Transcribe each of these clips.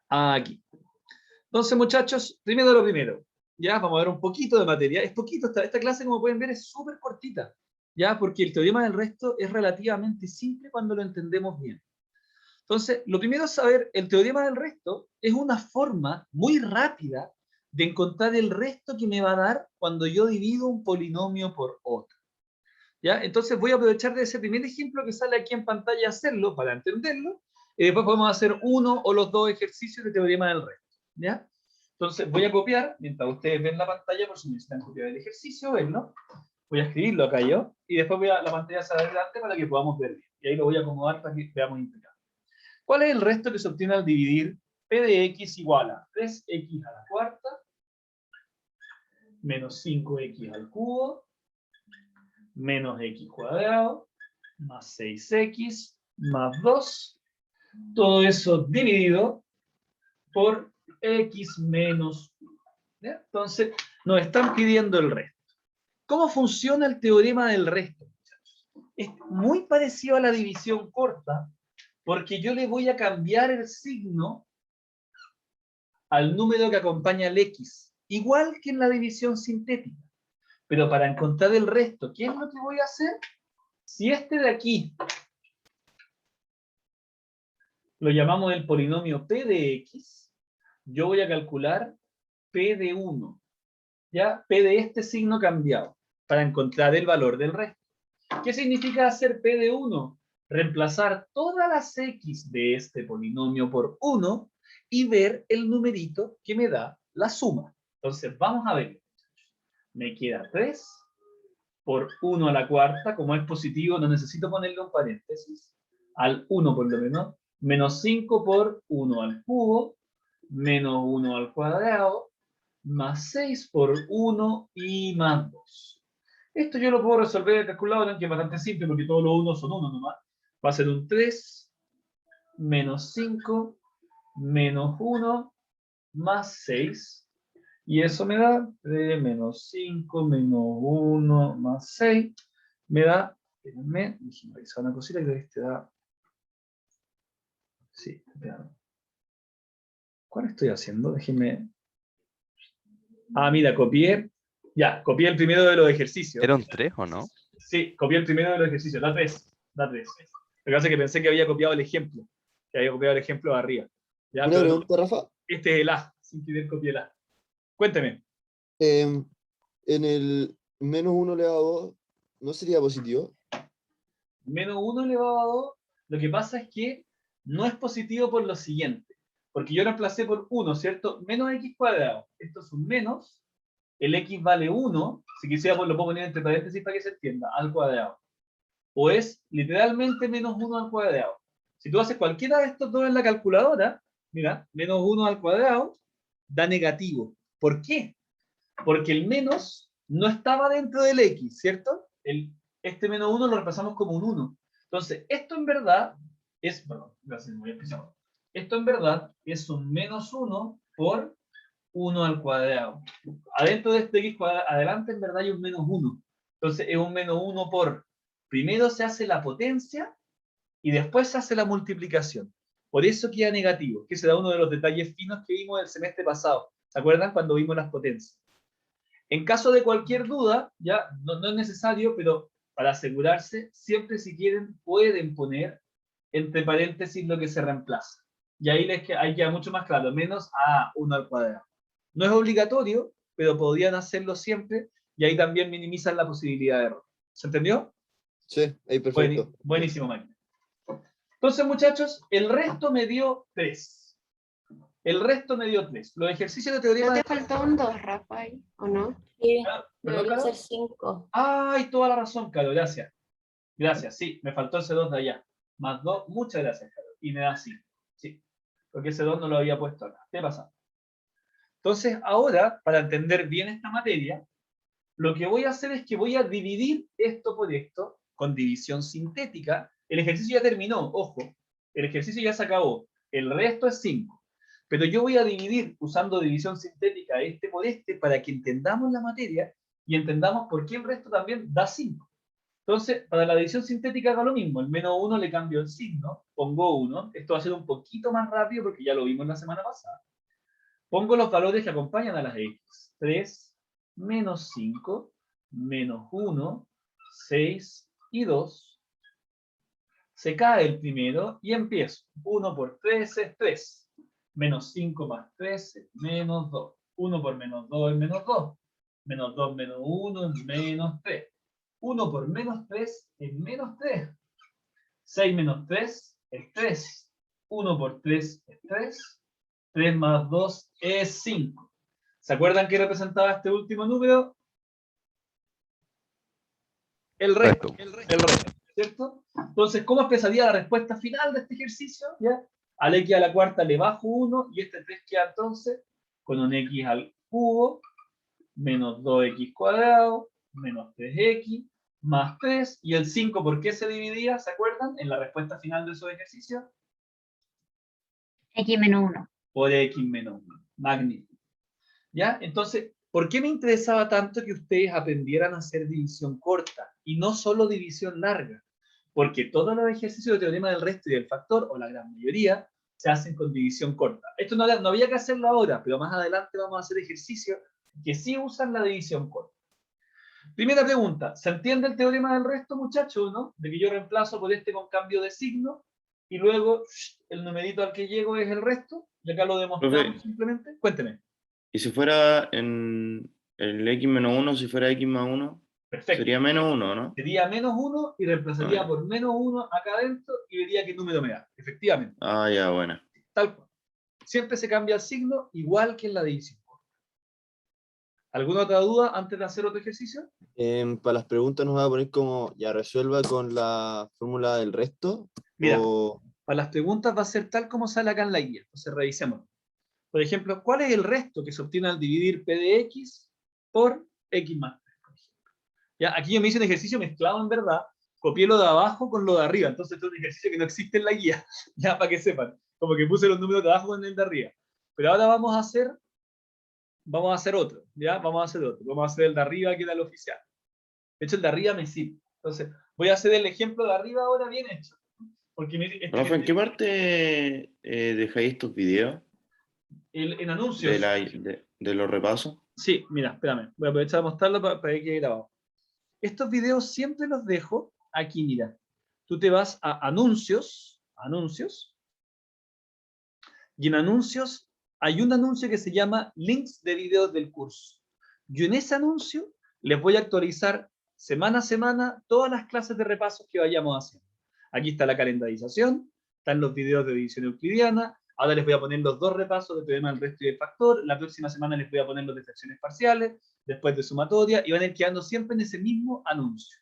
Aquí. Entonces, muchachos, primero lo primero. Ya, vamos a ver un poquito de materia. Es poquito, esta clase, como pueden ver, es súper cortita. Ya, porque el teorema del resto es relativamente simple cuando lo entendemos bien. Entonces, lo primero es saber, el teorema del resto es una forma muy rápida de encontrar el resto que me va a dar cuando yo divido un polinomio por otro. ¿Ya? Entonces voy a aprovechar de ese primer ejemplo que sale aquí en pantalla, hacerlo para entenderlo, y después podemos hacer uno o los dos ejercicios de teorema del resto. ¿Ya? Entonces voy a copiar, mientras ustedes ven la pantalla, por si necesitan copiar el ejercicio, verlo, voy a escribirlo acá yo, y después voy a la pantalla hacia adelante para que podamos ver bien. Y ahí lo voy a acomodar para que veamos impecable. ¿Cuál es el resto que se obtiene al dividir p de x igual a 3x a la cuarta menos 5x al cubo menos x cuadrado más 6x más 2, todo eso dividido por x menos 1. ¿Ya? Entonces, nos están pidiendo el resto. ¿Cómo funciona el teorema del resto? Es muy parecido a la división corta, porque yo le voy a cambiar el signo al número que acompaña al x, igual que en la división sintética. Pero para encontrar el resto, ¿qué es lo que voy a hacer? Si este de aquí lo llamamos el polinomio p de x, yo voy a calcular p de 1, ¿ya? P de este signo cambiado, para encontrar el valor del resto. ¿Qué significa hacer p de 1? Reemplazar todas las x de este polinomio por 1 y ver el numerito que me da la suma. Entonces, vamos a ver. Me queda 3 por 1 a la cuarta, como es positivo, no necesito ponerle un paréntesis, al 1 por lo menos, menos 5 por 1 al cubo, menos 1 al cuadrado, más 6 por 1 y más 2. Esto yo lo puedo resolver en el calculador, que es bastante simple, porque todos los 1 son 1 nomás. Va a ser un 3 menos 5 menos 1 más 6. Y eso me da 3 menos 5 menos 1 más 6. Me da, déjenme revisar una cosita que este da. Sí, espérame. ¿Cuál estoy haciendo? Déjenme. Ah, mira, copié. Ya, copié el primero de los ejercicios. ¿Era un 3 o no? Sí, copié el primero de los ejercicios. Da 3. Da 3. Lo que pasa es que pensé que había copiado el ejemplo. Que había copiado el ejemplo de arriba. ¿Ya? Una Pero no, pregunta, Rafa. este es el A. Sin querer copié el A. Cuénteme. En el menos 1 elevado a 2, ¿no sería positivo? Menos 1 elevado a 2, lo que pasa es que no es positivo por lo siguiente, porque yo reemplacé por 1, ¿cierto? Menos x cuadrado, esto es un menos, el x vale 1, si quisiera pues lo puedo poner entre paréntesis para que se entienda, al cuadrado. O es literalmente menos 1 al cuadrado. Si tú haces cualquiera de estos dos en la calculadora, mira, menos 1 al cuadrado da negativo. ¿Por qué? Porque el menos no estaba dentro del x, ¿cierto? Este menos 1 lo reemplazamos como un 1. Entonces, esto en verdad es, perdón, gracias, muy especial. Esto en verdad es un menos 1 por 1 al cuadrado. Adentro de este x cuadrado, adelante en verdad hay un menos 1. Entonces, es un menos 1 por, primero se hace la potencia y después se hace la multiplicación. Por eso queda negativo, que será uno de los detalles finos que vimos el semestre pasado. ¿Se acuerdan cuando vimos las potencias? En caso de cualquier duda, ya no es necesario, pero para asegurarse, siempre si quieren pueden poner entre paréntesis lo que se reemplaza. Y ahí queda mucho más claro, menos a 1 al cuadrado. No es obligatorio, pero podrían hacerlo siempre y ahí también minimizan la posibilidad de error. ¿Se entendió? Sí, ahí perfecto. Buenísimo, Mike. Entonces, muchachos, el resto me dio 3. El resto me dio 3. Los ejercicios de teoría... ¿No te faltó un 2, Rafael? ¿O no? Sí, ¿Perdón, debería Caro? ser 5. Ay, toda la razón, Caro, gracias. Gracias, sí, me faltó ese 2 de allá. Más 2, muchas gracias, Caro. Y me da 5. Sí, porque ese 2 no lo había puesto acá. ¿Qué pasa? Entonces, ahora, para entender bien esta materia, lo que voy a hacer es que voy a dividir esto por esto, con división sintética. El ejercicio ya terminó, ojo. El ejercicio ya se acabó. El resto es 5. Pero yo voy a dividir, usando división sintética, este por este, para que entendamos la materia y entendamos por qué el resto también da 5. Entonces, para la división sintética hago lo mismo. El menos 1 le cambio el signo, pongo 1. Esto va a ser un poquito más rápido porque ya lo vimos la semana pasada. Pongo los valores que acompañan a las x. 3, menos 5, menos 1, 6 y 2. Se cae el primero y empiezo. 1 por 3 es 3. Menos 5 más 3 es menos 2. 1 por menos 2 es menos 2. Menos 2 menos 1 es menos 3. 1 por menos 3 es menos 3. 6 menos 3 es 3. 1 por 3 es 3. 3 más 2 es 5. ¿Se acuerdan qué representaba este último número? El resto. El resto, ¿cierto? Entonces, ¿cómo expresaría la respuesta final de este ejercicio? ¿Ya? Al x a la cuarta le bajo 1 y este 3 queda entonces con un x al cubo menos 2x cuadrado menos 3x más 3. ¿Y el 5 por qué se dividía? ¿Se acuerdan? En la respuesta final de esos ejercicios. X menos 1. Por x menos 1. Magnífico. ¿Ya? Entonces, ¿por qué me interesaba tanto que ustedes aprendieran a hacer división corta y no solo división larga? Porque todos los ejercicios de teorema del resto y del factor, o la gran mayoría, se hacen con división corta. Esto no había que hacerlo ahora, pero más adelante vamos a hacer ejercicios que sí usan la división corta. Primera pregunta, ¿se entiende el teorema del resto, muchachos, no? De que yo reemplazo por este con cambio de signo y luego el numerito al que llego es el resto, y acá lo demostramos Profe, simplemente. Cuénteme. ¿y si fuera en el x menos 1, si fuera x más 1, Perfecto. sería menos 1, ¿no? Sería menos 1 y reemplazaría Ah, por menos 1 acá adentro y vería qué número me da. Efectivamente. ya, bueno. Tal cual. Siempre se cambia el signo, igual que en la división. ¿Alguna otra duda antes de hacer otro ejercicio? Para las preguntas nos va a poner como ya resuelva con la fórmula del resto. Mira, O para las preguntas va a ser tal como sale acá en la guía. Entonces revisemos. Por ejemplo, ¿cuál es el resto que se obtiene al dividir p de x por x más 3? Por ejemplo. Ya, aquí yo me hice un ejercicio mezclado en verdad. Copié lo de abajo con lo de arriba. Entonces este es un ejercicio que no existe en la guía. Ya, para que sepan. Como que puse los números de abajo con el de arriba. Pero ahora vamos a hacer otro. ¿Ya? Vamos a hacer otro. Vamos a hacer el de arriba que era el oficial. De hecho, el de arriba me sirve. Entonces, voy a hacer el ejemplo de arriba ahora bien hecho. Porque Profe, ¿en qué parte dejáis estos videos en anuncios. de los repasos? Sí, mira, espérame. Voy a aprovechar de mostrarlo para que quede grabado. Estos videos siempre los dejo aquí, mira. Tú te vas a anuncios, y en anuncios hay un anuncio que se llama links de videos del curso. Yo en ese anuncio les voy a actualizar semana a semana todas las clases de repasos que vayamos haciendo. Aquí está la calendarización, están los videos de división euclidiana, ahora les voy a poner los dos repasos de teorema del resto y del factor, la próxima semana les voy a poner los de fracciones parciales, después de sumatoria, y van a ir quedando siempre en ese mismo anuncio.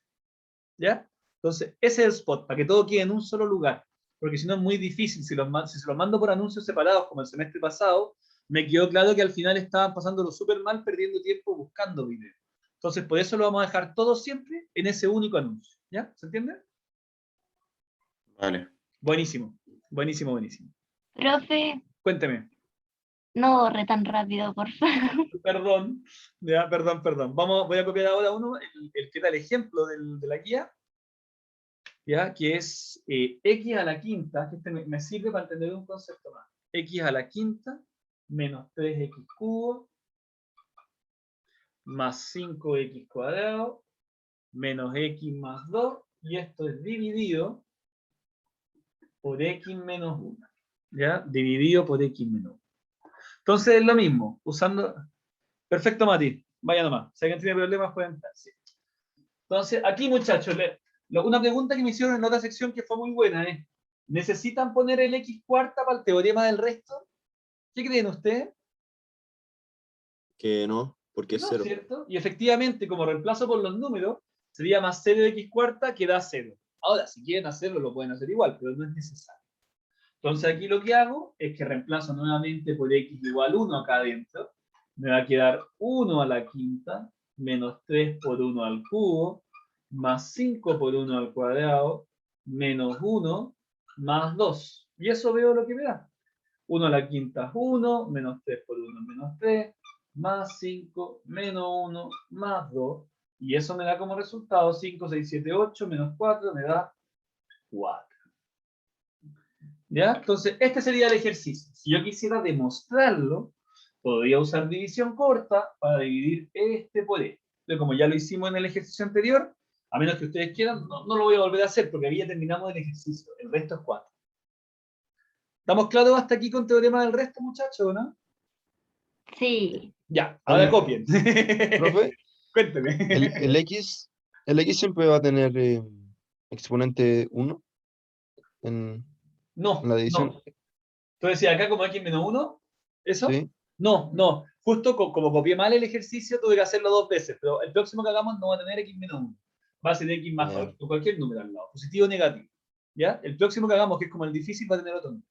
¿Ya? Entonces, ese es el spot, para que todo quede en un solo lugar. Porque si no es muy difícil, si se los mando por anuncios separados, como el semestre pasado, me quedó claro que al final estaban pasándolo súper mal, perdiendo tiempo buscando videos. Entonces, por eso lo vamos a dejar todo siempre en ese único anuncio. ¿Ya? ¿Se entiende? Vale. Buenísimo, buenísimo, buenísimo. Profe, Cuénteme. no borre tan rápido, por favor. Perdón, ya, perdón. Voy a copiar ahora uno, el que da el ejemplo de la guía, ¿ya? Que es x a la quinta, que este me sirve para entender un concepto más. X a la quinta menos 3x cubo más 5x cuadrado menos x más 2, y esto es dividido por x menos 1. ¿Ya? Dividido por x menos 1. Entonces es lo mismo, usando... Perfecto, Mati. Vaya nomás. Si alguien tiene problemas, pueden entrar. Sí. Entonces, aquí, muchachos, una pregunta que me hicieron en la otra sección que fue muy buena es, ¿necesitan poner el x cuarta para el teorema del resto? ¿Qué creen ustedes? que no, porque es No, 0. ¿cierto? Y efectivamente, como reemplazo por los números, sería más 0 de x cuarta que da 0. Ahora, si quieren hacerlo, lo pueden hacer igual, pero no es necesario. Entonces, aquí lo que hago es que reemplazo nuevamente por x igual 1 acá adentro. Me va a quedar 1 a la quinta menos 3 por 1 al cubo más 5 por 1 al cuadrado menos 1 más 2. Y eso veo lo que me da. 1 a la quinta es 1, menos 3 por 1 menos 3, más 5, menos 1, más 2. Y eso me da como resultado 5, 6, 7, 8, menos 4, me da 4. ¿Ya? Entonces, este sería el ejercicio. Si yo quisiera demostrarlo, podría usar división corta para dividir este por este. Entonces, como ya lo hicimos en el ejercicio anterior, a menos que ustedes quieran, no lo voy a volver a hacer porque aquí ya terminamos el ejercicio. El resto es 4. ¿Estamos claros hasta aquí con teorema del resto, muchachos, no? Sí. Ya, ahora Oye, copien. profe, Cuénteme. el X siempre va a tener exponente 1 en No, la división. no. Entonces, si acá como x-1, ¿eso? Sí. No. Justo como copié mal el ejercicio, tuve que hacerlo 2 veces, pero el próximo que hagamos no va a tener x-1. Va a ser x más Ya, cualquier número al lado, positivo o negativo. ¿Ya? El próximo que hagamos, que es como el difícil, va a tener otro número.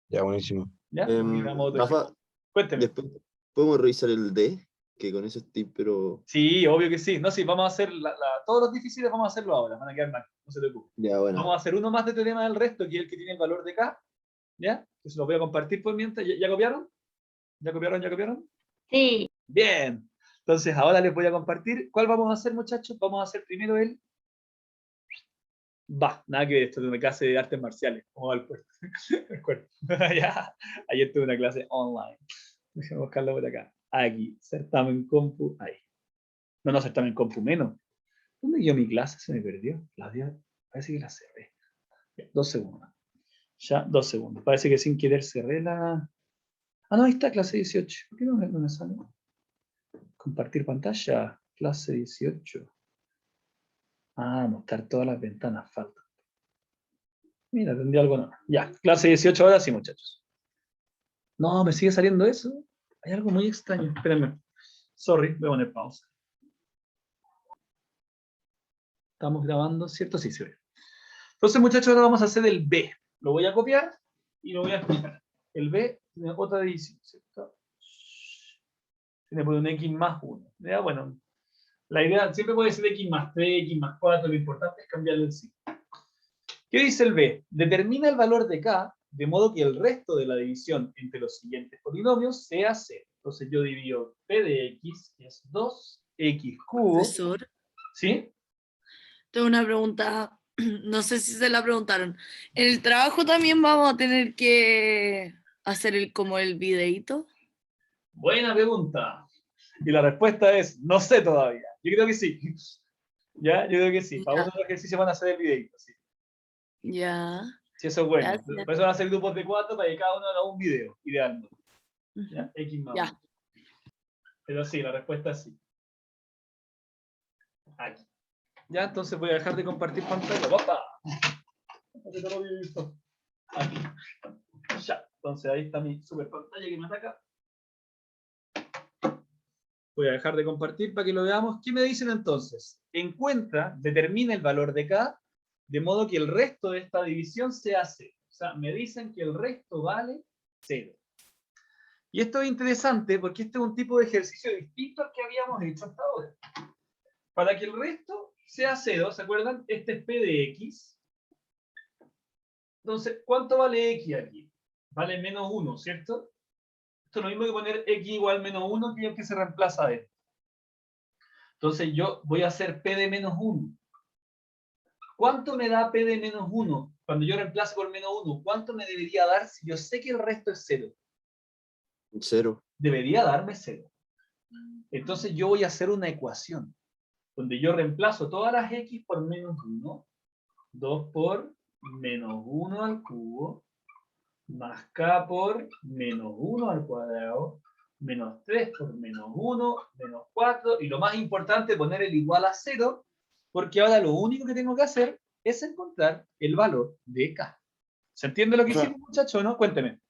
ya, buenísimo. ¿Ya? Porque hagamos otro Rafa, ejemplo. Cuénteme. después podemos revisar el D, que con eso estoy, pero Sí, obvio que sí. No, sí, vamos a hacer todos los difíciles, vamos a hacerlo ahora. Van a quedar mal, no se preocupe. ya, bueno. Vamos a hacer uno más de teorema del resto, que es el que tiene el valor de K. ¿Ya? Que se los voy a compartir por mientras. ¿Ya copiaron? ¿Ya copiaron? ¿Ya copiaron? Sí. Bien. Entonces, ahora les voy a compartir. ¿Cuál vamos a hacer, muchachos? Vamos a hacer primero el... Nada que ver, esto es una clase de artes marciales. ¿Cómo va el cuerpo? El cuerpo. Ya. Ayer tuve una clase online. Déjame buscarlo por acá. Aquí. Certamen compu. Ahí. No, certamen compu menos. ¿Dónde quedó mi clase? Se me perdió. Parece que la cerré. Ya, 2 segundos. Ya, 2 segundos. Parece que sin querer cerré la... Ah, no, ahí está, clase 18. ¿Por qué no me sale? Compartir pantalla. Clase 18. Mostrar todas las ventanas. Falta. Mira, tendría algo nuevo. Ya, clase 18 ahora sí, muchachos. No, me sigue saliendo eso. Hay algo muy extraño. Espérenme. Sorry, voy a poner pausa. Estamos grabando, ¿cierto? Sí, se ve. Entonces, muchachos, ahora vamos a hacer el B. Lo voy a copiar y lo voy a explicar. El B tiene otra división, ¿cierto? Tiene por un X más 1. ¿Ya? Bueno, la idea siempre puede ser X más 3, X más 4. Lo importante es cambiarle el signo. ¿Qué dice el B? Determina el valor de K de modo que el resto de la división entre los siguientes polinomios sea 0. Entonces yo divido P de X, que es 2X cubo. Profesor, ¿Sí? tengo una pregunta, no sé si se la preguntaron. ¿En el trabajo también vamos a tener que hacer como el videíto? Buena pregunta. Y la respuesta es, no sé todavía. Yo creo que sí. ¿Ya? Yo creo que sí. Para Ya. uno de los ejercicios van a hacer el videito, sí. Ya. Sí, eso es bueno. Gracias. Por eso van a hacer grupos de 4 para que cada uno haga un video, idealmente. ¿Ya? X más Ya. 1. Pero sí, la respuesta es sí. Aquí. Ya, entonces voy a dejar de compartir pantalla. ¡Opa! Aquí. Ya. Entonces ahí está mi super pantalla que me ataca. Voy a dejar de compartir para que lo veamos. ¿Qué me dicen entonces? Determina el valor de K, de modo que el resto de esta división sea 0. O sea, me dicen que el resto vale 0. Y esto es interesante porque este es un tipo de ejercicio distinto al que habíamos hecho hasta ahora. Para que el resto sea 0, ¿se acuerdan? Este es P de X. Entonces, ¿cuánto vale X aquí? Vale menos 1, ¿cierto? Esto es lo mismo que poner X igual menos 1, que es el que se reemplaza a esto. Entonces yo voy a hacer P de menos 1. ¿Cuánto me da P de menos 1? Cuando yo reemplazo por menos 1, ¿cuánto me debería dar si yo sé que el resto es 0? 0. Debería darme 0. Entonces yo voy a hacer una ecuación donde yo reemplazo todas las X por menos 1. 2 por menos 1 al cubo, más K por menos 1 al cuadrado, menos 3 por menos 1, menos 4, y lo más importante, poner el igual a 0, porque ahora lo único que tengo que hacer es encontrar el valor de K. ¿Se entiende lo que hicimos, muchachos, o no? Cuénteme.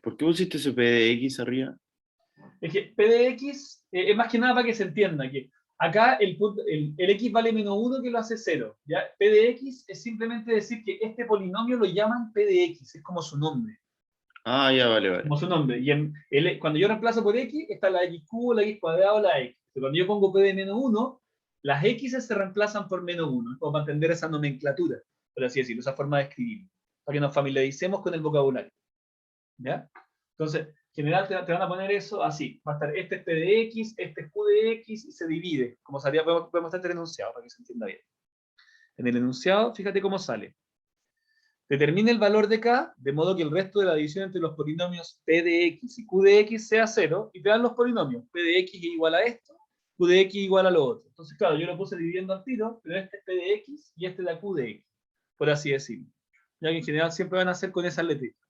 ¿Por qué pusiste ese P de X arriba? Es que P de X es más que nada para que se entienda que acá el X vale menos 1 que lo hace 0. ¿Ya? P de X es simplemente decir que este polinomio lo llaman P de X, es como su nombre. Ya, vale. Como su nombre. Y cuando yo reemplazo por X, está la X cubo, la X cuadrado, la X. Pero cuando yo pongo P de menos 1, las X se reemplazan por menos 1, como para entender esa nomenclatura, por así decirlo, esa forma de escribir, para que nos familiaricemos con el vocabulario. ¿Ya? Entonces, general te van a poner eso así. Va a estar este es P de X, este es Q de X, y se divide. Como salía, podemos estar en el enunciado para que se entienda bien. En el enunciado, fíjate cómo sale. Determine el valor de K, de modo que el resto de la división entre los polinomios P de X y Q de X sea 0, y te dan los polinomios. P de X es igual a esto, Q de X igual a lo otro. Entonces, claro, yo lo puse dividiendo al tiro, pero este es P de X y este es la Q de X, por así decirlo. Ya que en general siempre van a hacer con esas letritas.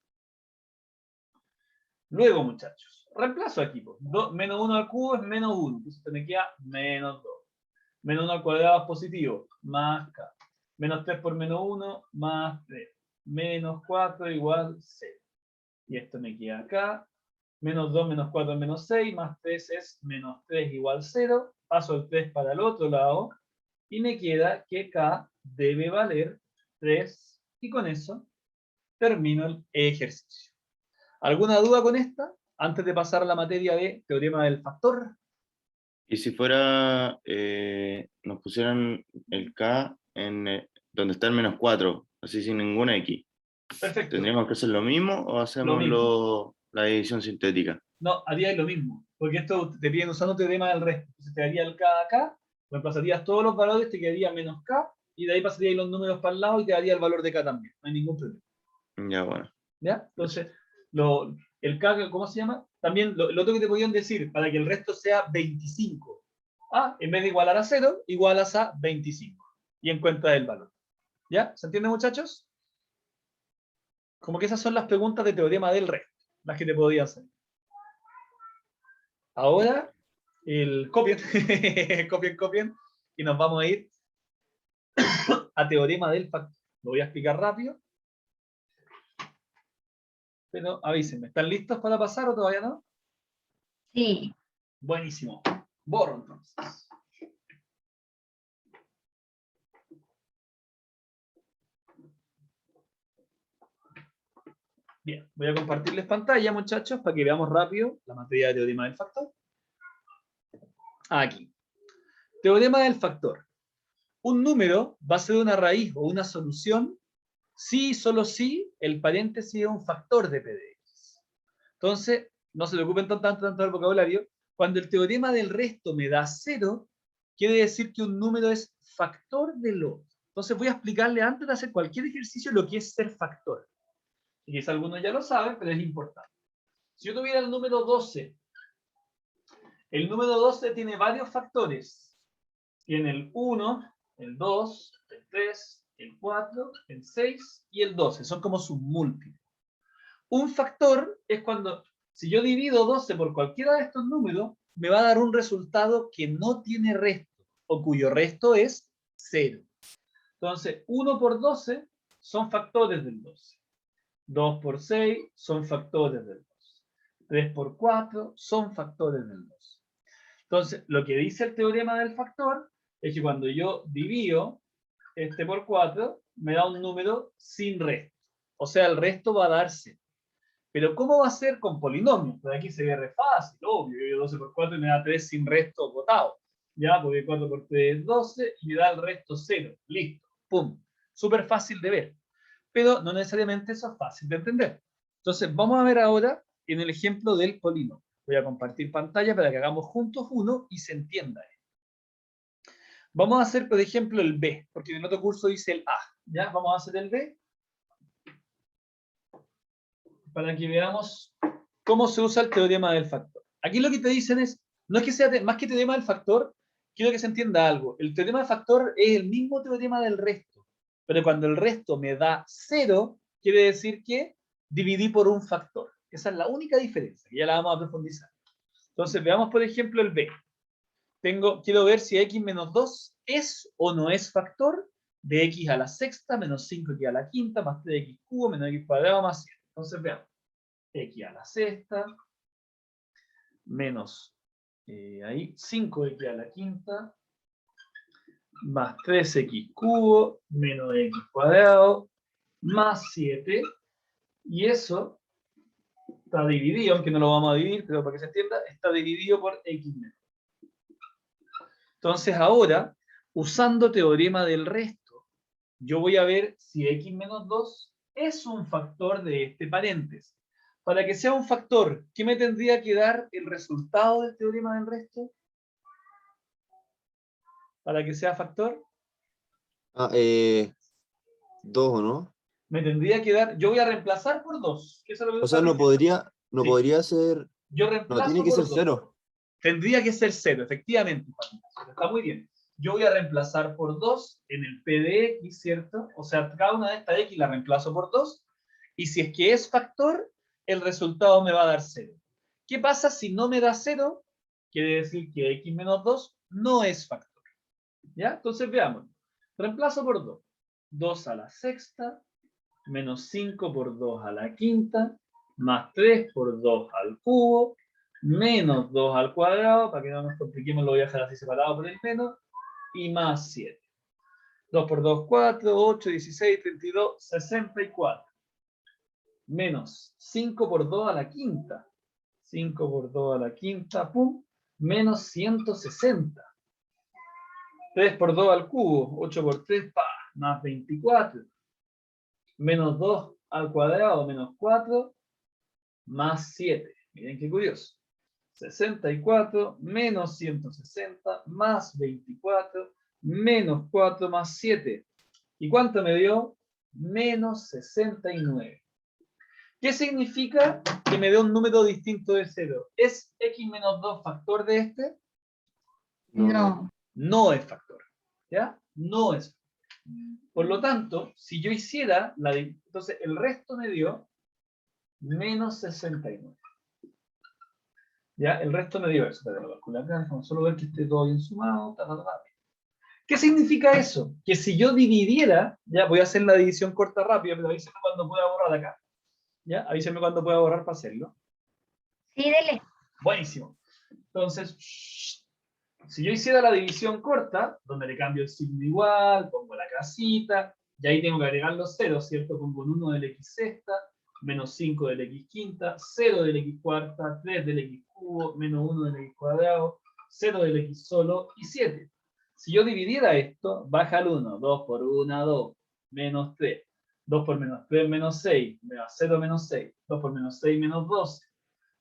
Luego, muchachos, reemplazo aquí. Menos 1 al cubo es menos 1. Entonces me queda menos 2. Menos 1 al cuadrado es positivo, más K. Menos 3 por menos 1, más 3. Menos 4 igual 0. Y esto me queda acá. Menos 2 menos 4 es menos 6, más 3 es menos 3 igual 0. Paso el 3 para el otro lado. Y me queda que K debe valer 3. Y con eso termino el ejercicio. ¿Alguna duda con esta? Antes de pasar a la materia de teorema del factor. Y si fuera, nos pusieran el K en donde está el menos 4, así sin ninguna X, Perfecto. ¿tendríamos que hacer lo mismo o hacemos mismo. la división sintética? No, haríais lo mismo, porque esto te piden usando teorema del resto. Entonces te daría el K acá, reemplazarías todos los valores, te quedaría menos K, y de ahí pasaríais los números para el lado y te daría el valor de K también. No hay ningún problema. Ya, bueno. ¿Ya? Entonces, el K, ¿cómo se llama? También lo otro que te podían decir, para que el resto sea 25. En vez de igualar a 0, igualas a 25. Y encuentras el valor. ¿Ya? ¿Se entiende, muchachos? Como que esas son las preguntas de teorema del resto, las que te podían hacer. Ahora, copien, copien, y nos vamos a ir a teorema del factor. Lo voy a explicar rápido. Pero avísenme, ¿están listos para pasar o todavía no? Sí. Buenísimo. Borro entonces. Bien, voy a compartirles pantalla, muchachos, para que veamos rápido la materia de teorema del factor. Aquí. Teorema del factor. Un número va a ser una raíz o una solución si y solo si el paréntesis es un factor de P de X. Entonces, no se preocupen tanto del vocabulario. Cuando el teorema del resto me da 0, quiere decir que un número es factor del otro. Entonces voy a explicarle antes de hacer cualquier ejercicio lo que es ser factor. Y quizás algunos ya lo saben, pero es importante. Si yo tuviera el número 12, el número 12 tiene varios factores. Tiene el 1, el 2, el 3, el 4, el 6 y el 12. Son como sus múltiplos. Un factor es cuando, si yo divido 12 por cualquiera de estos números, me va a dar un resultado que no tiene resto, o cuyo resto es 0. Entonces, 1 por 12 son factores del 12. 2 por 6 son factores del 12. 3 por 4 son factores del 12. Entonces, lo que dice el teorema del factor es que cuando yo divido este por 4, me da un número sin resto. O sea, el resto va a darse. Pero ¿cómo va a ser con polinomios? Pues aquí se ve re fácil, obvio. Yo 12 por 4 y me da 3 sin resto botado. Ya, porque 4 por 3 es 12 y me da el resto 0. Listo. Pum. Súper fácil de ver. Pero no necesariamente eso es fácil de entender. Entonces, vamos a ver ahora en el ejemplo del polinomio. Voy a compartir pantalla para que hagamos juntos uno y se entienda. Vamos a hacer, por ejemplo, el B, porque en el otro curso dice el A. ¿Ya? Vamos a hacer el B para que veamos cómo se usa el teorema del factor. Aquí lo que te dicen es, no es que sea más que teorema del factor, quiero que se entienda algo. El teorema del factor es el mismo teorema del resto, pero cuando el resto me da 0, quiere decir que dividí por un factor. Esa es la única diferencia, que ya la vamos a profundizar. Entonces, veamos, por ejemplo, el B. Quiero ver si x menos 2 es o no es factor de x a la sexta menos 5x a la quinta más 3x cubo menos x cuadrado más 7. Entonces veamos. X a la sexta menos 5x a la quinta más 3x cubo menos x cuadrado más 7. Y eso está dividido, aunque no lo vamos a dividir, pero para que se entienda, está dividido por x menos. Entonces ahora, usando teorema del resto, yo voy a ver si x menos 2 es un factor de este paréntesis. Para que sea un factor, ¿qué me tendría que dar el resultado del teorema del resto? Para que sea factor, Ah, 2, ¿o no? me tendría que dar, yo voy a reemplazar por 2. ¿Qué es lo que O sea, no Sí. podría ser, Yo no, tiene reemplazo que ser por 2. 0. Tendría que ser 0, efectivamente, Juan Ignacio. Está muy bien. Yo voy a reemplazar por 2 en el P de X, ¿cierto? O sea, cada una de estas X la reemplazo por 2. Y si es que es factor, el resultado me va a dar 0. ¿Qué pasa si no me da 0? Quiere decir que X menos 2 no es factor. ¿Ya? Entonces veamos. Reemplazo por 2. 2 a la sexta, menos 5 por 2 a la quinta, más 3 por 2 al cubo, menos 2 al cuadrado, para que no nos compliquemos lo voy a dejar así separado por el menos, y más 7. 2 por 2, 4, 8, 16, 32, 64. Menos 5 por 2 a la quinta. 5 por 2 a la quinta, pum, menos 160. 3 por 2 al cubo, 8 por 3, pa, más 24. Menos 2 al cuadrado, menos 4, más 7. Miren qué curioso. 64 menos 160 más 24 menos 4 más 7. ¿Y cuánto me dio? Menos 69. ¿Qué significa que me dé un número distinto de 0? ¿Es x menos 2 factor de este? No. No es factor. ¿Ya? No es factor. Por lo tanto, si yo hiciera entonces el resto me dio menos 69. ¿Ya? El resto me dio eso. Pero lo calculo acá, déjame solo ver que esté todo bien sumado. ¿Qué significa eso? Que si yo dividiera, ya voy a hacer la división corta rápida, pero avísenme cuando pueda borrar acá. ¿Ya? Avísenme cuando pueda borrar para hacerlo. Sí, dele. Buenísimo. Entonces, si yo hiciera la división corta, donde le cambio el signo igual, pongo la casita, y ahí tengo que agregar los ceros, ¿cierto? Pongo un 1 del x sexta, menos 5 del x quinta, 0 del x cuarta, 3 del x cubo, menos 1 del x cuadrado, 0 del x solo y 7. Si yo dividiera esto, baja el 1, 2 por 1, 2, menos 3, 2 por menos 3, menos 6, menos 0, menos 6, 2 por menos 6, menos 12,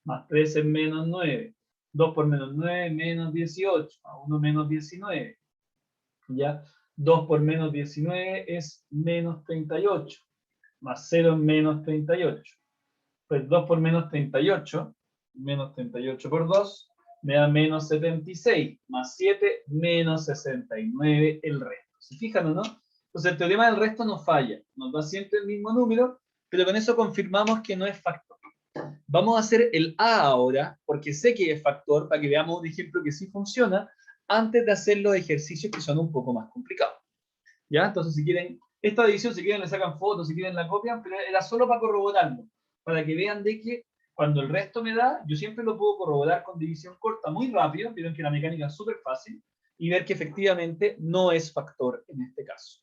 más 3 es menos 9, 2 por menos 9, menos 18, más 1 menos 19, ¿ya? 2 por menos 19 es menos 38, más 0 es menos 38. Pues 2 por menos 38, menos 38 por 2, me da menos 76, más 7, menos 69 el resto. ¿Se fijan o no? Entonces el teorema del resto no falla, nos da siempre el mismo número, pero con eso confirmamos que no es factor. Vamos a hacer el A ahora, porque sé que es factor, para que veamos un ejemplo que sí funciona, antes de hacer los ejercicios que son un poco más complicados. ¿Ya? Entonces, si quieren, esta división, si quieren le sacan fotos, si quieren la copian, pero era solo para corroborarlo, para que vean de que cuando el resto me da, yo siempre lo puedo corroborar con división corta muy rápido, vieron que la mecánica es súper fácil, y ver que efectivamente no es factor en este caso.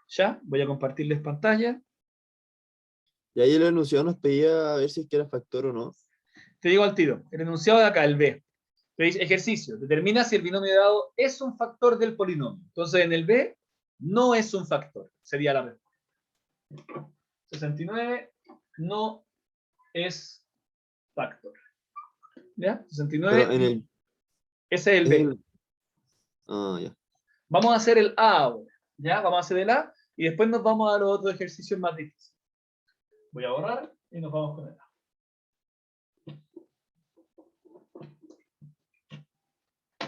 ¿Ya? Voy a compartirles pantalla. Y ahí el enunciado nos pedía a ver si es que era factor o no. Te digo al tiro, el enunciado de acá, el B. Te dice, ejercicio, determina si el binomio dado es un factor del polinomio. Entonces, en el B, no es un factor, sería la respuesta. 69 no es factor. ¿Ya? 69, Pero en el, ese es el en B. el- ah, ya. Vamos a hacer el A ahora. ¿Ya? Vamos a hacer el A y después nos vamos a los otros ejercicios más difíciles. Voy a borrar y nos vamos con el A.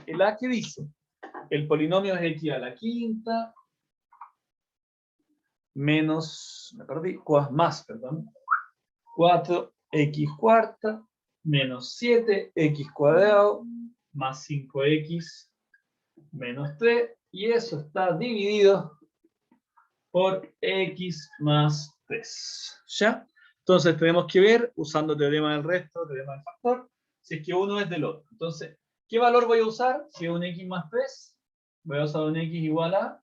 El A que dice, el polinomio es x a la quinta menos, me perdí, más, perdón, 4x cuarta menos 7x cuadrado más 5x menos 3, y eso está dividido por x más 3. ¿Ya? Entonces tenemos que ver, usando teorema del resto, teorema del factor, si es que uno es del otro. Entonces, ¿qué valor voy a usar? Si es un x más 3, voy a usar un x igual a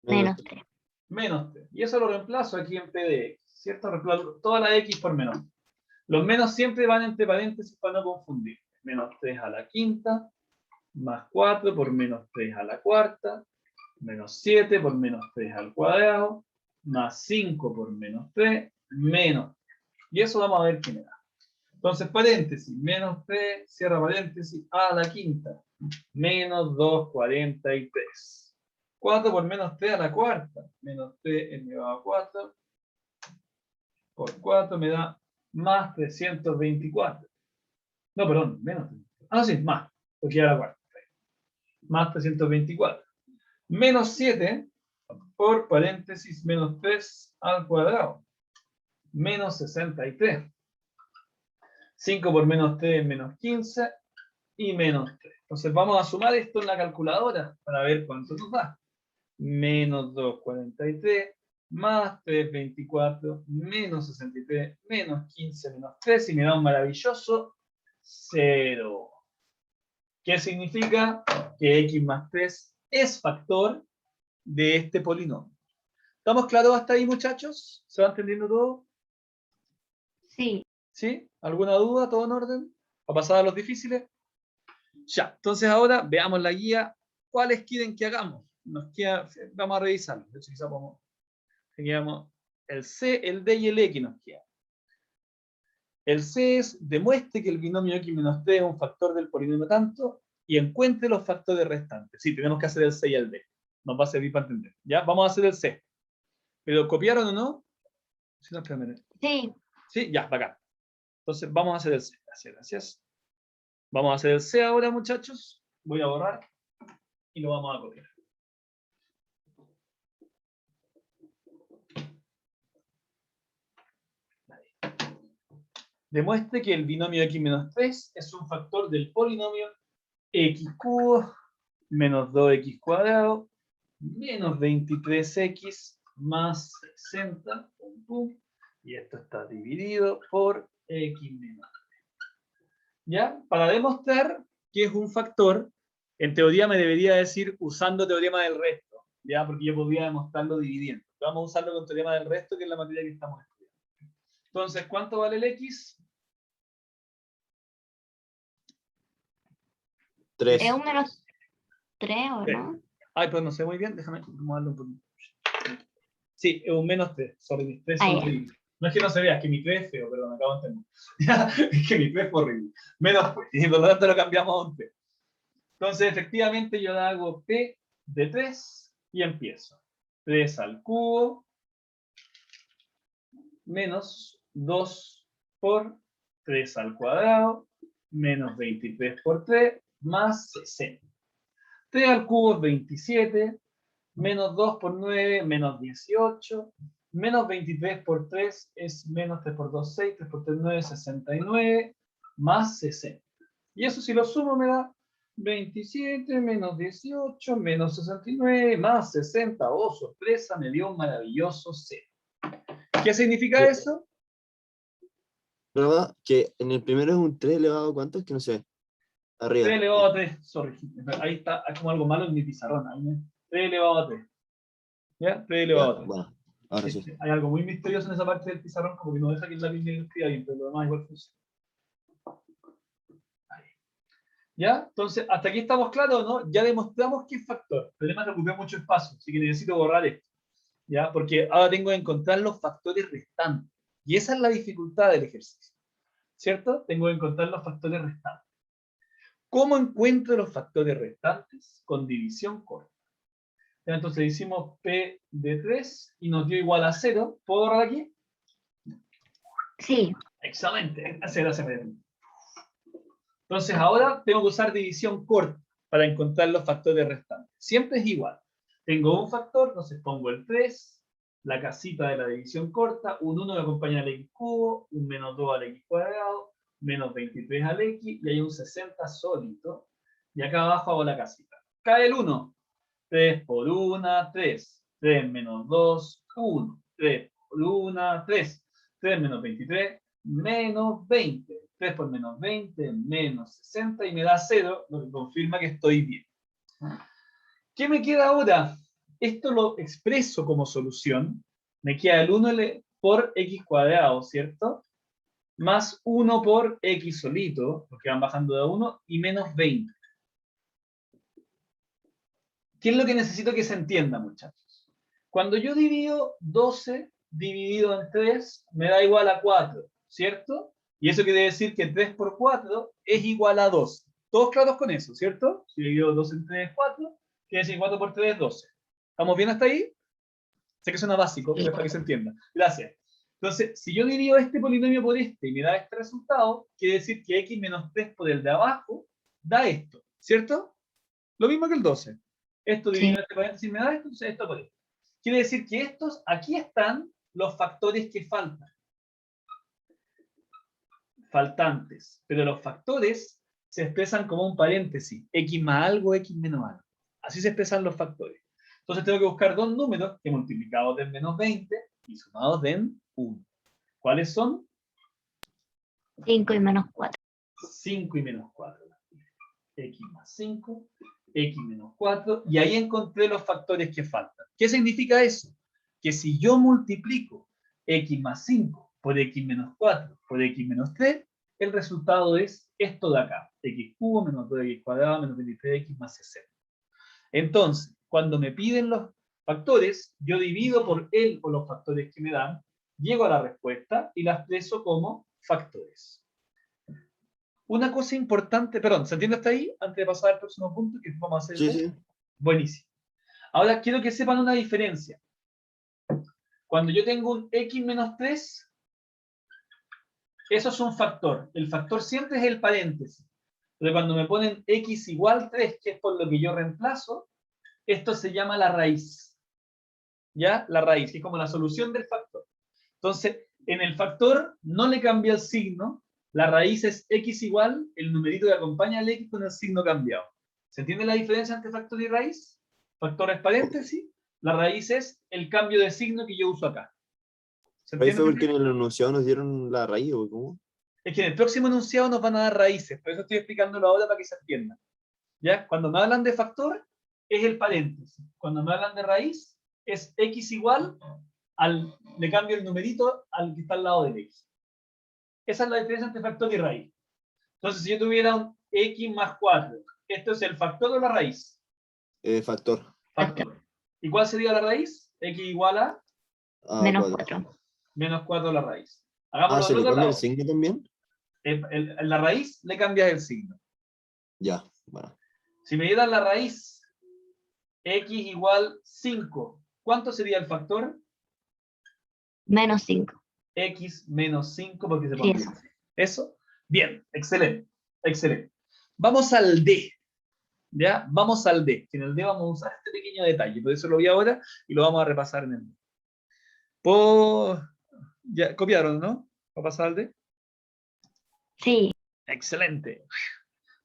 Menos 3. menos 3. Y eso lo reemplazo aquí en P de x, ¿cierto? Reemplazo toda la x por menos 3. Los menos siempre van entre paréntesis para no confundir. Menos 3 a la quinta, más 4 por menos 3 a la cuarta, menos 7 por menos 3 al cuadrado, más 5 por menos 3, menos. Y eso vamos a ver qué me da. Entonces, paréntesis, menos 3, cierra paréntesis, a la quinta, menos 2,43. 4 por menos 3 a la cuarta, menos 3 elevado a 4, por 4 me da más 324. No, perdón, menos 324. Ah, sí, más, porque ya la cuarta. Más 324. Menos 7 por paréntesis menos 3 al cuadrado. Menos 63. 5 por menos 3 es menos 15 y menos 3. Entonces vamos a sumar esto en la calculadora para ver cuánto nos da. Menos 2,43 más 3,24 menos 63 menos 15 menos 3 y me da un maravilloso 0. ¿Qué significa? Que x más 3 es factor de este polinomio. ¿Estamos claros hasta ahí, muchachos? ¿Se va entendiendo todo? Sí. ¿Sí? ¿Alguna duda? ¿Todo en orden? ¿Va a pasar a los difíciles? Ya, entonces ahora veamos la guía. ¿Cuáles quieren que hagamos? Nos queda, vamos a revisarlo. De hecho, quizás podemos, teníamos el C, el D y el X nos queda. El C es, demuestre que el binomio X menos 3 es un factor del polinomio tanto y encuentre los factores restantes. Sí, tenemos que hacer el C y el D. Nos va a servir para entender. ¿Ya? Vamos a hacer el C. ¿Pero copiaron o no? Sí, no, espérame. Sí. Sí, ya, bacán. Entonces vamos a hacer el C. Gracias, gracias. Vamos a hacer el C ahora, muchachos. Voy a borrar y lo vamos a copiar. Demuestre que el binomio x menos 3 es un factor del polinomio x cubo menos 2x cuadrado menos 23x más 60, pum, pum, y esto está dividido por x menos 3. ¿Ya? Para demostrar que es un factor, en teoría me debería decir usando teorema del resto, ¿ya? Porque yo podría demostrarlo dividiendo. Vamos a usarlo con teorema del resto, que es la materia que estamos estudiando. Entonces, ¿cuánto vale el x? 3. Es un menos 3, ¿o no? Ay, pues no sé muy bien, déjame acomodarlo un poquito. Sí, es un menos 3, sorry, mis 3 Ah, son ya. horribles. No es que no se vea, es que mi 3 es feo, perdón, acabo de entender. Es que mi 3 fue horrible. Menos pues, y por lo tanto lo cambiamos a un P. Entonces, efectivamente, yo hago P de 3 y empiezo. 3 al cubo menos 2 por 3 al cuadrado menos 23 por 3 más 60. 3 al cubo es 27, menos 2 por 9, menos 18, menos 23 por 3 es menos 3 por 2, 6, 3 por 3, 9, 69, más 60. Y eso si lo sumo me da 27 menos 18 menos 69 más 60. Oh, sorpresa, me dio un maravilloso 0. ¿Qué significa eso? Prueba que en el primero es un 3 elevado a ¿cuánto? Es que no sé. Arriba. 3 elevado a 3. Sorry. Ahí está, hay como algo malo en mi pizarrón. Ahí, 3 elevado a 3. ¿Ya? 3 elevado a 3. Bueno, ahora sí. Hay algo muy misterioso en esa parte del pizarrón, como que no deja que la Biblia lo escriba bien, pero lo demás igual funciona. ¿Ya? Entonces, hasta aquí estamos claros, ¿no? Ya demostramos que es factor. El problema es que ocupa mucho espacio, así que necesito borrar esto. ¿Ya? Porque ahora tengo que encontrar los factores restantes. Y esa es la dificultad del ejercicio. ¿Cierto? Tengo que encontrar los factores restantes. ¿Cómo encuentro los factores restantes? Con división corta. ¿Ya? Entonces hicimos P de 3 y nos dio igual a 0. ¿Puedo borrar aquí? Sí. Excelente. Gracias. Entonces ahora tengo que usar división corta para encontrar los factores restantes. Siempre es igual. Tengo un factor, entonces pongo el 3, la casita de la división corta, un 1 me acompaña al x cubo, un menos 2 al x cuadrado, menos 23 al x, y hay un 60 sólido. Y acá abajo hago la casita. Cae el 1. 3 por 1, 3. 3 menos 2, 1. 3 por 1, 3. 3 menos 23, menos 20. 3 por menos 20, menos 60, y me da 0, lo que confirma que estoy bien. ¿Qué me queda ahora? Esto lo expreso como solución. Me queda el 1 por x cuadrado, ¿cierto? Más 1 por x solito, porque van bajando de 1, y menos 20. ¿Qué es lo que necesito que se entienda, muchachos? Cuando yo divido 12 dividido en 3, me da igual a 4. ¿cierto? Y eso quiere decir que 3 por 4 es igual a 12. Todos claros con eso, ¿cierto? Si divido 2 en 3 es 4, quiere decir 4 por 3 es 12. ¿Estamos bien hasta ahí? Sé que suena básico, pero es para que se entienda. Gracias. Entonces, si yo divido este polinomio por este y me da este resultado, quiere decir que x menos 3 por el de abajo da esto, ¿cierto? Lo mismo que el 12. Esto dividido en este paréntesis me da esto, entonces esto por esto. Quiere decir que estos, aquí están los factores que faltan. Faltantes. Pero los factores se expresan como un paréntesis. X más algo, X menos algo. Así se expresan los factores. Entonces tengo que buscar dos números que multiplicados den menos 20 y sumados den 1. ¿Cuáles son? 5 y menos 4. 5 y menos 4. X más 5, X menos 4. Y ahí encontré los factores que faltan. ¿Qué significa eso? Que si yo multiplico X más 5 por X menos 4 por X menos 3, el resultado es esto de acá. X cubo menos 2X cuadrado menos 23X más 60. Entonces, cuando me piden los factores, yo divido por él o los factores que me dan, llego a la respuesta y la expreso como factores. Una cosa importante, perdón, ¿se entiende hasta ahí? Antes de pasar al próximo punto, que vamos a hacer. Sí, sí. Buenísimo. Ahora quiero que sepan una diferencia. Cuando yo tengo un x menos 3, eso es un factor. El factor siempre es el paréntesis. Pero cuando me ponen x igual 3, que es por lo que yo reemplazo, esto se llama la raíz. ¿Ya? La raíz, que es como la solución del factor. Entonces, en el factor no le cambia el signo. La raíz es x igual, el numerito que acompaña al x con el signo cambiado. ¿Se entiende la diferencia entre factor y raíz? Factor es paréntesis, la raíz es el cambio de signo que yo uso acá. ¿Se Ahí entiende? fue porque en el enunciado nos dieron la raíz, ¿o cómo? Es que en el próximo enunciado nos van a dar raíces, por eso estoy explicándolo ahora para que se entienda. ¿Ya? Cuando me hablan de factor, es el paréntesis. Cuando me hablan de raíz, es x igual, le cambio el numerito al que está al lado del x. Esa es la diferencia entre factor y raíz. Entonces, si yo tuviera un x más 4, ¿esto es el factor o la raíz? Factor. Factor. ¿Y cuál sería la raíz? X igual a Menos 4. 4. menos 4 la raíz. Ah, Hagámoslo ¿se al le otro cambia el lado. signo también? En la raíz le cambias el signo. Ya, bueno. Si me dieran la raíz x igual 5, ¿cuánto sería el factor? Menos 5. X menos 5 porque se Sí, pone eso. ¿Eso? Bien, excelente, excelente. Vamos al D. ¿Ya? Vamos al D. En el D vamos a usar este pequeño detalle, por eso lo vi ahora y lo vamos a repasar en el D. Ya, copiaron, ¿no? ¿Va a pasar al D? Sí. Excelente.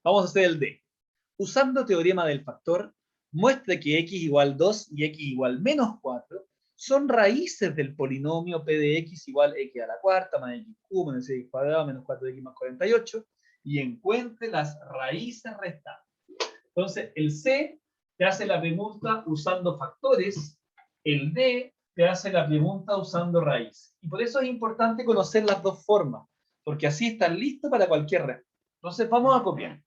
Vamos a hacer el D. Usando teorema del factor, muestra que x igual 2 y x igual menos 4 son raíces del polinomio p de x igual x a la cuarta más x cubo menos x cuadrado menos 4x más 48 y encuentre las raíces restantes. Entonces, el C te hace la pregunta usando factores, el D te hace la pregunta usando raíz. Y por eso es importante conocer las dos formas, porque así están listos para cualquier respuesta. Entonces, vamos a copiar.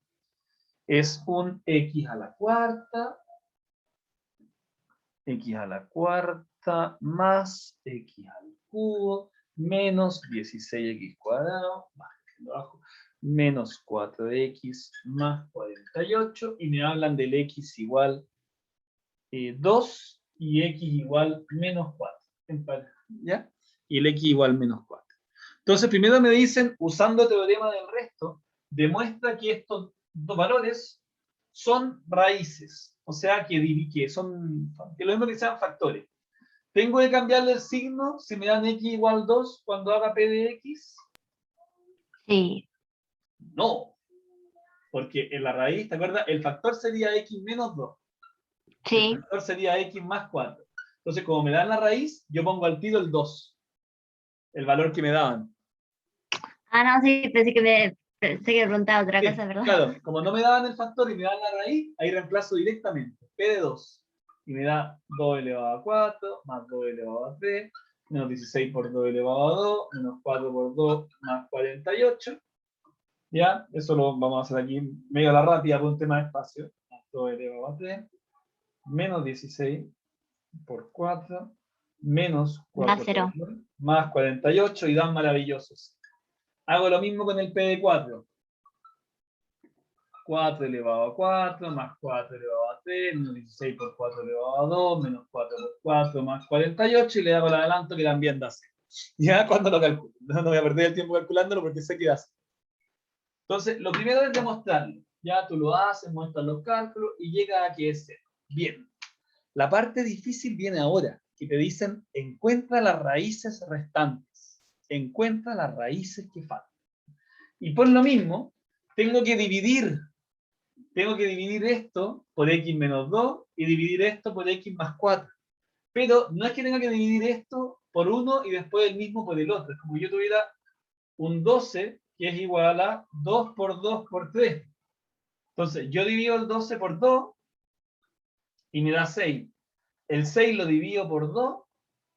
Es un x a la cuarta más x al cubo menos 16x cuadrado menos 4x más 48 y me hablan del x igual 2 y x igual menos 4. ¿Ya? Y el x igual menos 4. Entonces primero me dicen, usando teorema del resto, demuestra que estos dos valores son raíces, o sea que lo mismo que sean factores. ¿Tengo que cambiarle el signo si me dan x igual 2 cuando haga p de x? Sí. No, porque en la raíz, ¿te acuerdas? El factor sería x menos 2. Sí. El factor sería x más 4. Entonces, como me dan la raíz, yo pongo al tiro el 2, el valor que me daban. Ah, no, sí, pensé que preguntaba otra Sí, cosa, ¿verdad? claro, como no me daban el factor y me dan la raíz, ahí reemplazo directamente p de 2. Y me da 2 elevado a 4, más 2 elevado a 3, menos 16 por 2 elevado a 2, menos 4 por 2, más 48. ¿Ya? Eso lo vamos a hacer aquí medio a la rápida por un tema de espacio. Más 2 elevado a 3, menos 16 por 4, menos 4 Da 0. por 2, más 48, y dan maravillosos. Hago lo mismo con el P de 4. 4 elevado a 4, más 4 elevado a 3, menos 16 por 4 elevado a 2, menos 4 por 4, más 48, y le hago el adelanto que también da 0. Ya cuando lo calculo. No voy a perder el tiempo calculándolo porque sé que da 0. Entonces, lo primero es demostrarlo. Ya tú lo haces, muestras los cálculos y llega a que es 0. Bien. La parte difícil viene ahora, que te dicen, encuentra las raíces restantes. Encuentra las raíces que faltan. Y por lo mismo, tengo que dividir esto por x menos 2 y dividir esto por x más 4. Pero no es que tenga que dividir esto por uno y después el mismo por el otro. Es como yo tuviera un 12 que es igual a 2 por 2 por 3. Entonces, yo divido el 12 por 2 y me da 6. El 6 lo divido por 2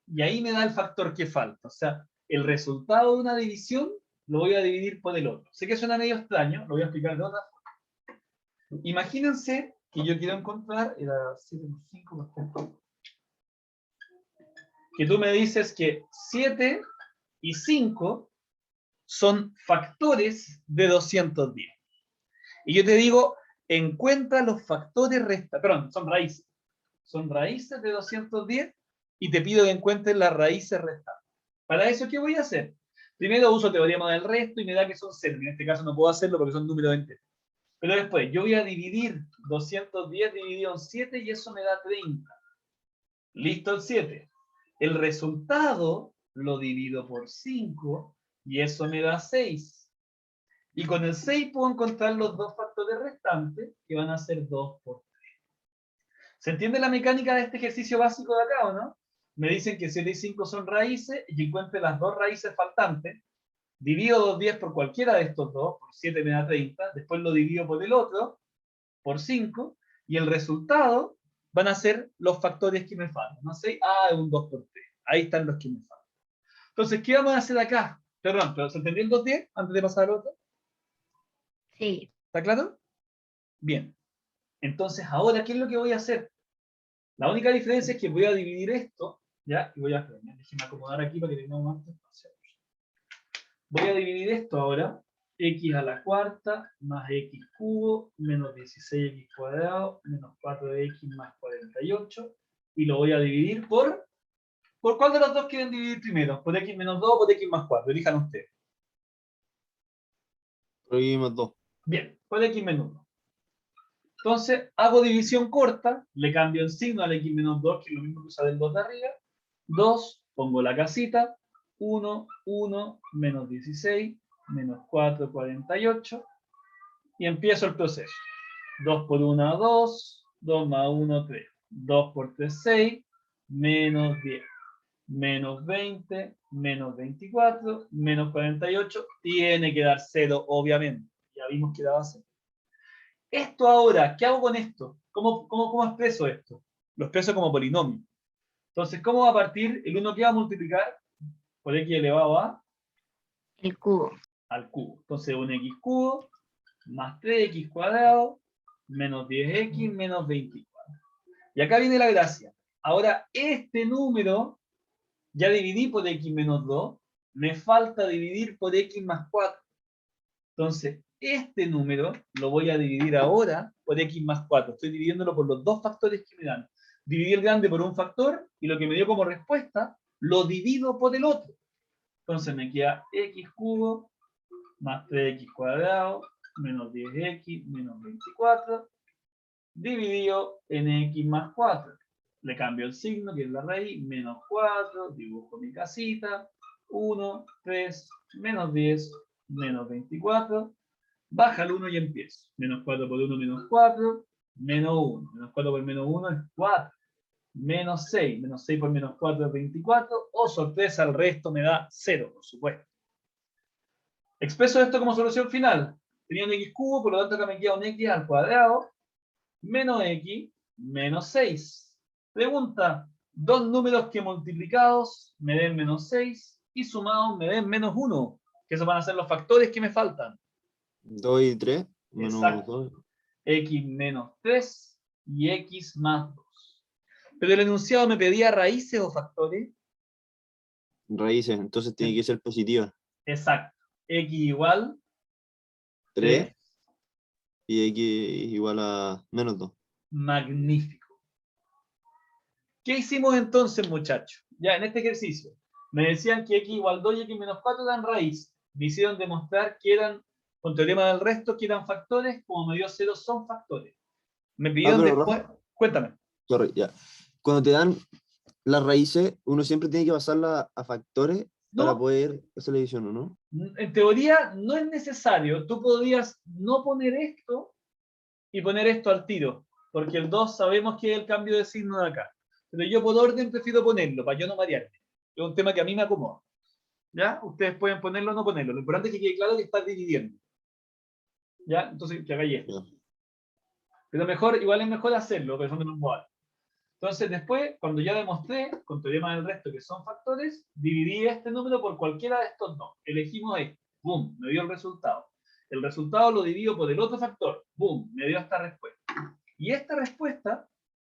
y ahí me da el factor que falta. O sea, el resultado de una división lo voy a dividir por el otro. Sé que suena medio extraño, lo voy a explicar de otra forma. Imagínense que yo quiero encontrar, era 7 por 5 por 3, que tú me dices que 7 y 5 son factores de 210. Y yo te digo, encuentra los factores restantes, perdón, son raíces. Son raíces de 210 y te pido que encuentres las raíces restantes. Para eso, ¿qué voy a hacer? Primero uso teorema del resto y me da que son 0. En este caso no puedo hacerlo porque son números enteros. Pero después, yo voy a dividir 210 dividido en 7 y eso me da 30. Listo el 7. El resultado lo divido por 5 y eso me da 6. Y con el 6 puedo encontrar los dos factores restantes que van a ser 2 por 3. ¿Se entiende la mecánica de este ejercicio básico de acá o no? Me dicen que 7 y 5 son raíces y que encuentre las dos raíces faltantes. Divido 210 por cualquiera de estos dos, por 7 me da 30, después lo divido por el otro, por 5, y el resultado van a ser los factores que me faltan. ¿No? 6, es un 2 por 3. Ahí están los que me faltan. Entonces, ¿qué vamos a hacer acá? Perdón, ¿pero se entendió el 210 antes de pasar al otro? Sí. ¿Está claro? Bien. Entonces, ahora, ¿qué es lo que voy a hacer? La única diferencia es que voy a dividir esto, ¿ya? Y voy a, déjenme acomodar aquí para que tengamos más espacio. Voy a dividir esto ahora, x a la cuarta más x cubo menos 16x cuadrado menos 4x más 48, y lo voy a dividir ¿por cuál de los dos quieren dividir primero? ¿Por x menos 2 o por x más 4? Elijan ustedes. Por aquí más 2. Bien, por x menos 2. Entonces, hago división corta, le cambio el signo al x menos 2, que es lo mismo que usar el 2 de arriba. 2, pongo la casita. 1, 1, menos 16, menos 4, 48. Y empiezo el proceso. 2 por 1, 2. 2 más 1, 3. 2 por 3, 6. Menos 10. Menos 20. Menos 24. Menos 48. Tiene que dar 0, obviamente. Ya vimos que daba 0. Esto ahora, ¿qué hago con esto? ¿Cómo expreso esto? Lo expreso como polinomio. Entonces, ¿cómo va a partir el 1 que va a multiplicar por x elevado a? El cubo. Al cubo. Entonces, un x cubo más 3x cuadrado menos 10x menos 24. Y acá viene la gracia. Ahora, este número, ya dividí por x menos 2, me falta dividir por x más 4. Entonces, este número lo voy a dividir ahora por x más 4. Estoy dividiéndolo por los dos factores que me dan. Dividí el grande por un factor y lo que me dio como respuesta lo divido por el otro. Entonces me queda x cubo más 3x cuadrado menos 10x menos 24 dividido en x más 4. Le cambio el signo, que es la raíz, menos 4, dibujo mi casita, 1, 3, menos 10, menos 24. Baja el 1 y empiezo. Menos 4 por 1, menos 4. Menos 1. Menos 4 por menos 1 es 4. Menos 6. Menos 6 por menos 4 es 24. Oh, sorpresa, el resto me da 0, por supuesto. Expreso esto como solución final. Tenía un x cubo, por lo tanto acá me queda un x al cuadrado. Menos x, menos 6. Pregunta. Dos números que multiplicados me den menos 6 y sumados me den menos 1. Que esos van a ser los factores que me faltan. 2 y 3. Menos Exacto. 2. X menos 3 y x más 2. Pero el enunciado me pedía raíces o factores. Raíces, entonces tiene que ser positiva. Exacto. X igual 3 y X igual a menos 2. Magnífico. ¿Qué hicimos entonces, muchachos? Ya en este ejercicio, me decían que X igual 2 y X menos 4 dan raíz. Me hicieron demostrar que eran, con teorema del resto, que eran factores, como me dio 0 son factores. Me pidieron pero después, Rafa, cuéntame. sorry, ya. Cuando te dan las raíces, uno siempre tiene que pasarla a factores para No, poder hacer la división, ¿o no? en teoría no es necesario. Tú podrías no poner esto y poner esto al tiro, porque el 2 sabemos que es el cambio de signo de acá. Pero yo por orden prefiero ponerlo, para yo no variarme. Es un tema que a mí me acomoda. ¿Ya? Ustedes pueden ponerlo o no ponerlo. Lo importante es que quede claro que estás dividiendo. ¿Ya? Entonces, que hagáis esto. Ya. Pero mejor, igual es mejor hacerlo, pensando en un modal. Entonces, después, cuando ya demostré, con teorema del resto que son factores, dividí este número por cualquiera de estos dos. Elegimos este. ¡Bum! Me dio el resultado. El resultado lo divido por el otro factor. ¡Bum! Me dio esta respuesta. Y esta respuesta,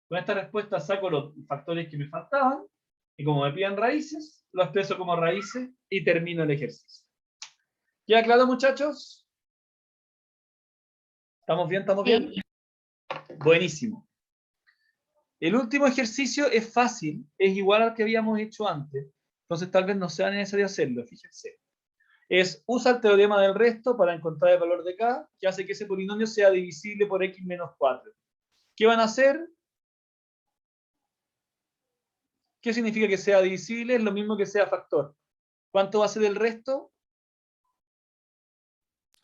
con esta respuesta saco los factores que me faltaban, y como me piden raíces, lo expreso como raíces y termino el ejercicio. ¿Queda claro, muchachos? ¿Estamos bien? ¿Estamos bien? Sí. Buenísimo. El último ejercicio es fácil, es igual al que habíamos hecho antes, entonces tal vez no sea necesario hacerlo, fíjense. Usa el teorema del resto para encontrar el valor de k, que hace que ese polinomio sea divisible por x menos 4. ¿Qué van a hacer? ¿Qué significa que sea divisible? Es lo mismo que sea factor. ¿Cuánto va a ser el resto?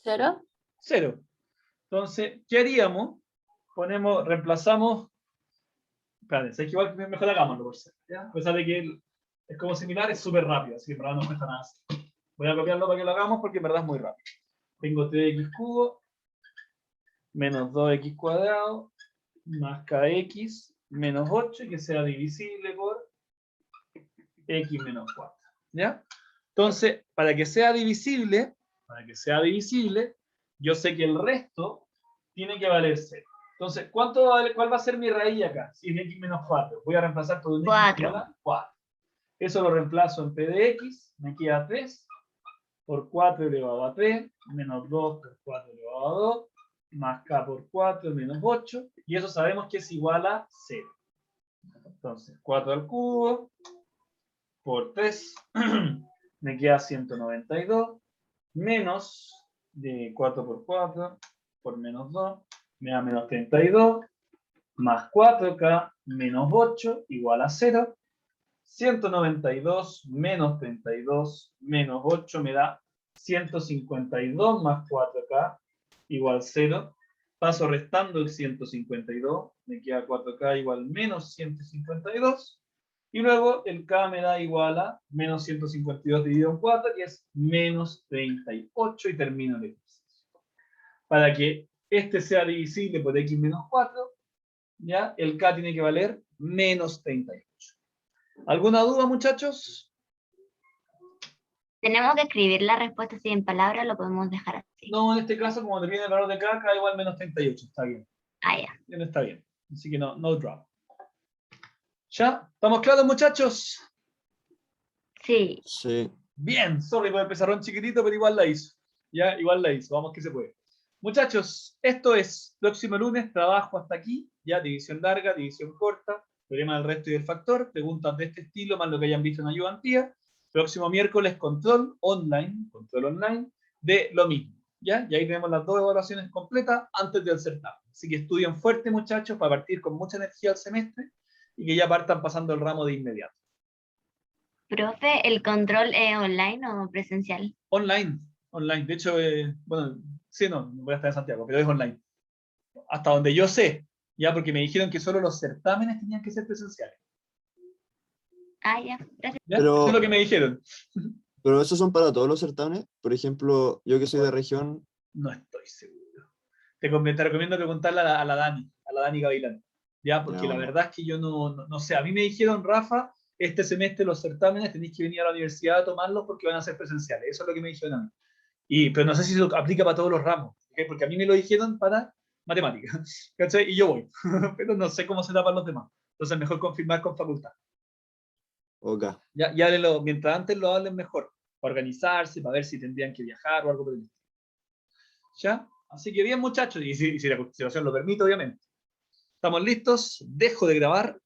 0. 0. Entonces, ¿qué haríamos? Reemplazamos. Espérate, es que igual mejor hagámoslo por ser. ¿Ya? A pesar de que es como similar, es súper rápido, así que en verdad no cuesta nada. Voy a copiarlo para que lo hagamos porque en verdad es muy rápido. Tengo 3x cubo menos 2x cuadrado más kx menos 8 que sea divisible por x menos 4. ¿Ya? Entonces, para que sea divisible, yo sé que el resto tiene que valer 0. Entonces, ¿cuál va a ser mi raíz acá? Si es x menos 4. Voy a reemplazar por un x 4. igual a 4. Eso lo reemplazo en p de x, me queda 3 por 4 elevado a 3, menos 2 por 4 elevado a 2, más k por 4 menos 8, y eso sabemos que es igual a 0. Entonces, 4 al cubo por 3, me queda 192, menos de 4 por 4, por menos 2, me da menos 32, más 4k menos 8, igual a 0. 192 menos 32 menos 8 me da 152 más 4k igual 0. Paso restando el 152, me queda 4k igual menos 152. Y luego el k me da igual a menos 152 dividido en 4, que es menos 38, y termino el ejercicio. Para que este sea divisible por x menos 4, ¿ya? El k tiene que valer menos 38. ¿Alguna duda, muchachos? Tenemos que escribir la respuesta así en palabras, lo podemos dejar así. No, en este caso, como te viene el valor de k, k igual menos 38. Está bien. Ah, ya. Bien, está bien. Así que no drop. ¿Ya? ¿Estamos claros, muchachos? Sí. Sí. Bien, sorry por el pizarrón chiquitito, pero igual la hizo. Ya, igual la hizo. Vamos que se puede. Muchachos, esto es próximo lunes, trabajo hasta aquí. Ya, división larga, división corta, teorema del resto y del factor, preguntas de este estilo, más lo que hayan visto en ayudantía. Próximo miércoles, control online, de lo mismo. ¿Ya? Y ahí tenemos las 2 evaluaciones completas antes del certamen. Así que estudien fuerte, muchachos, para partir con mucha energía al semestre y que ya partan pasando el ramo de inmediato. Profe, ¿el control es online o presencial? Online. De hecho, bueno, sí, no voy a estar en Santiago, pero es online. Hasta donde yo sé, ya, porque me dijeron que solo los certámenes tenían que ser presenciales. Ah, ya. Gracias. ¿Ya? Pero- Eso es lo que me dijeron. Pero esos son para todos los certámenes. Por ejemplo, yo que soy de región, No estoy seguro. Te recomiendo preguntarle a la Dani Gavilán. ¿Ya? Porque Ya, la bueno. verdad es que yo no sé. A mí me dijeron, Rafa, este semestre los certámenes tenéis que venir a la universidad a tomarlos porque van a ser presenciales. Eso es lo que me dijeron a mí. Pero no sé si eso aplica para todos los ramos. ¿Okay? Porque a mí me lo dijeron para matemáticas. ¿Cachai? Y yo voy. Pero no sé cómo será para los demás. Entonces mejor confirmar con facultad. ok. Ya mientras antes lo hablen mejor. para organizarse, para ver si tendrían que viajar o algo por el estilo. ¿Ya? Así que bien, muchachos, y si la situación lo permite, obviamente. ¿Estamos listos? Dejo de grabar